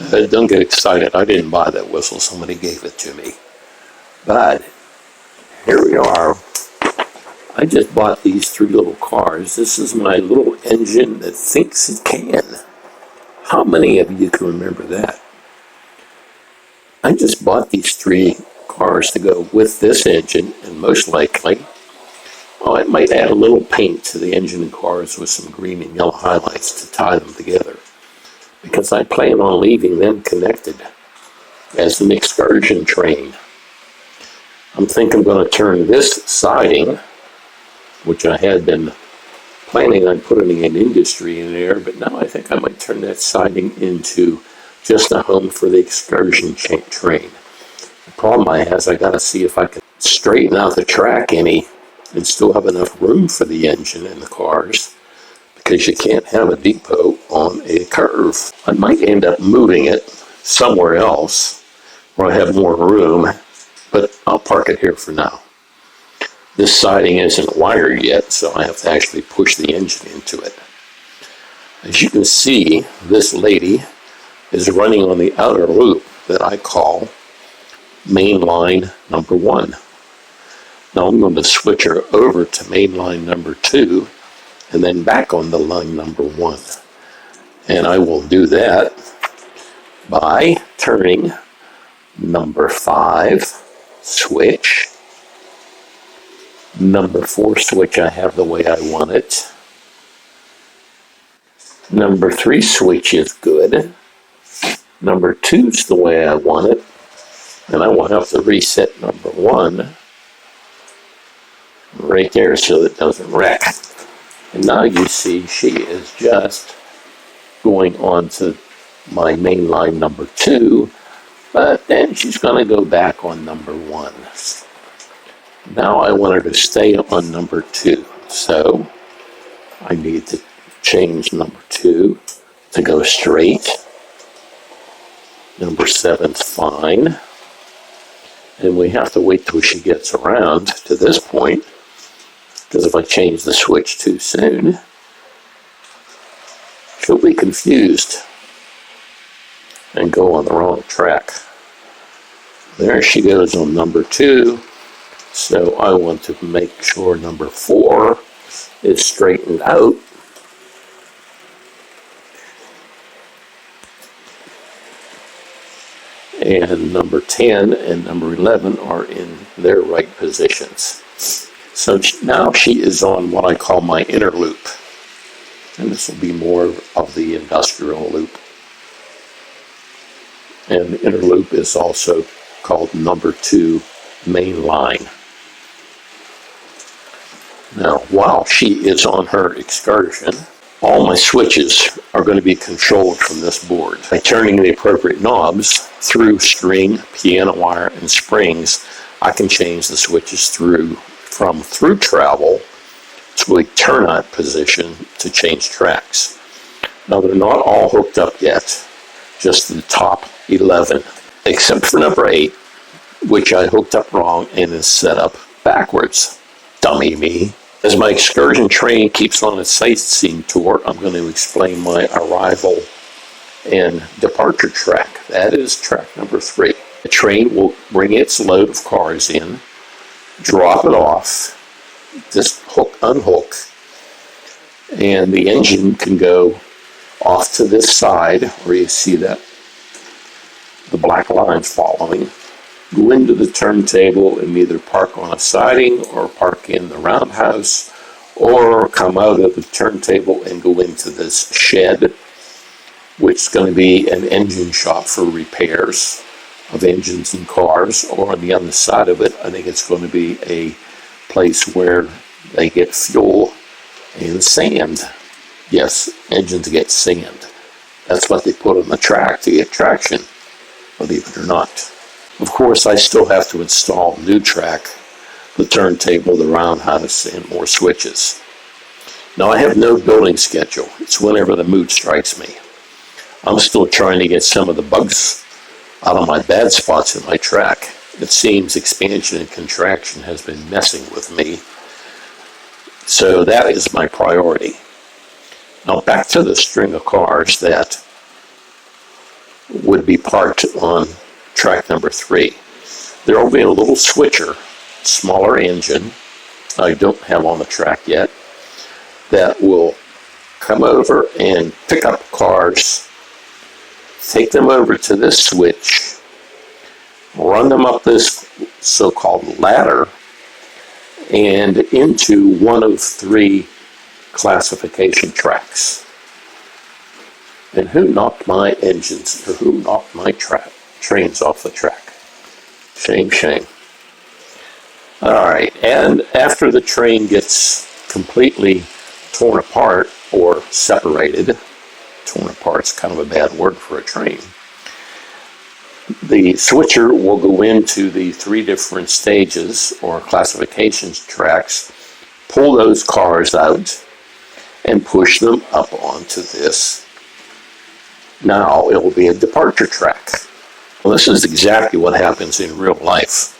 Don't get excited. I didn't buy that whistle. Somebody gave it to me. But here we are. I just bought these 3 little cars. This is my little engine that thinks it can. How many of you can remember that? I just bought these 3 cars to go with this engine, and most likely, well, I might add a little paint to the engine and cars with some green and yellow highlights to tie them together, because I plan on leaving them connected as an excursion train. I'm thinking I'm going to turn this siding, which I had been planning on putting an industry in there, but now I think I might turn that siding into just a home for the excursion train. The problem I have is I got to see if I can straighten out the track any and still have enough room for the engine and the cars, because you can't have a depot on a curve. I might end up moving it somewhere else where I have more room, but I'll park it here for now. This siding isn't wired yet, so I have to actually push the engine into it. As you can see, this lady is running on the outer loop that I call main line number 1. Now I'm going to switch her over to main line number 2 and then back on the line number 1. And I will do that by turning number 5 switch. Number 4 switch I have the way I want it. Number 3 switch is good. Number 2 is the way I want it. And I will have to reset number 1 right there so it doesn't wreck. And now you see she is just going on to my main line number 2, but then she's going to go back on number 1. Now I want her to stay on number 2, so I need to change number 2 to go straight. Number 7's fine. And we have to wait till she gets around to this point, because if I change the switch too soon, she'll be confused and go on the wrong track. There she goes on number 2. So I want to make sure number 4 is straightened out. And number 10 and number 11 are in their right positions. So now she is on what I call my inner loop. And this will be more of the industrial loop. And the inner loop is also called number 2 main line. Now, while she is on her excursion, all my switches are going to be controlled from this board. By turning the appropriate knobs through string, piano wire, and springs, I can change the switches from through travel to a turnout position to change tracks. Now, they're not all hooked up yet, just the top 11, except for number 8, which I hooked up wrong and is set up backwards. Dummy me. As my excursion train keeps on its sightseeing tour, I'm going to explain my arrival and departure track. That is track number 3. The train will bring its load of cars in, drop it off, just unhook, and the engine can go off to this side where you see that the black lines following. Go into the turntable and either park on a siding or park in the roundhouse, or come out of the turntable and go into this shed, which is going to be an engine shop for repairs of engines and cars, or on the other side of it, I think it's going to be a place where they get fuel and sand. Yes, engines get sand. That's what they put on the track to get traction, believe it or not. Of course, I still have to install new track, the turntable, the roundhouse, and more switches. Now, I have no building schedule. It's whenever the mood strikes me. I'm still trying to get some of the bugs out of my bad spots in my track. It seems expansion and contraction has been messing with me. So that is my priority. Now, back to the string of cars that would be parked on track number 3. There will be a little switcher, smaller engine, I don't have on the track yet, that will come over and pick up cars, take them over to this switch, run them up this so-called ladder, and into one of 3 classification tracks. And who knocked my engines, or who knocked my trains off the track? Shame, shame. All right, and after the train gets completely torn apart or separated, torn apart's kind of a bad word for a train, the switcher will go into the 3 different stages or classifications tracks, pull those cars out, and push them up onto this. Now it will be a departure track. Well, this is exactly what happens in real life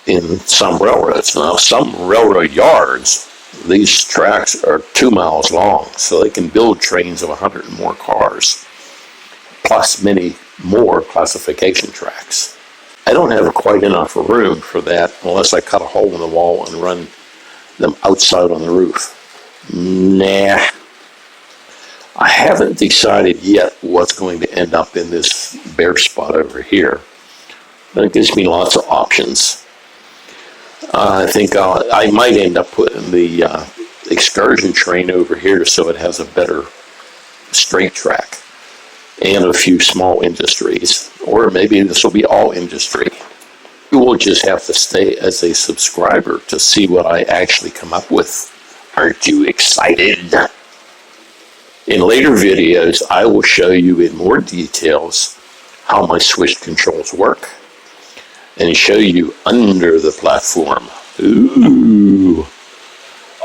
in some railroads. Now, some railroad yards, these tracks are 2 miles long, so they can build trains of 100 and more cars, plus many more classification tracks. I don't have quite enough room for that unless I cut a hole in the wall and run them outside on the roof. Nah. I haven't decided yet what's going to end up in this bare spot over here. That gives me lots of options. I think I might end up putting the excursion train over here so it has a better straight track and a few small industries. Or maybe this will be all industry. You will just have to stay as a subscriber to see what I actually come up with. Aren't you excited? In later videos, I will show you in more details how my switch controls work and show you under the platform. Ooh.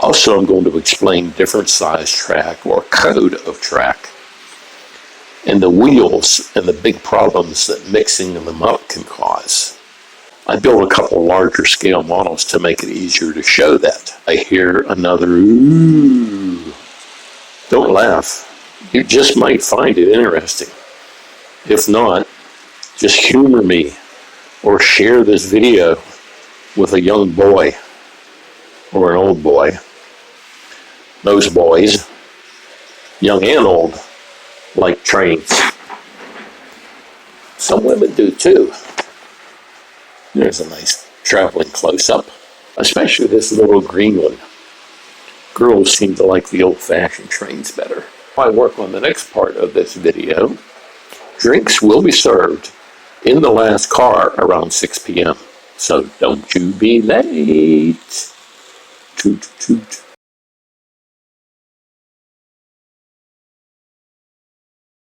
Also, I'm going to explain different size track or code of track and the wheels and the big problems that mixing them up can cause. I built a couple larger scale models to make it easier to show that. I hear another ooh. Don't laugh. You just might find it interesting. If not, just humor me or share this video with a young boy or an old boy. Those boys, young and old, like trains. Some women do too. There's a nice traveling close-up, especially this little green one. Girls seem to like the old-fashioned trains better. I work on the next part of this video. Drinks will be served in the last car around 6 p.m. So don't you be late. Toot, toot.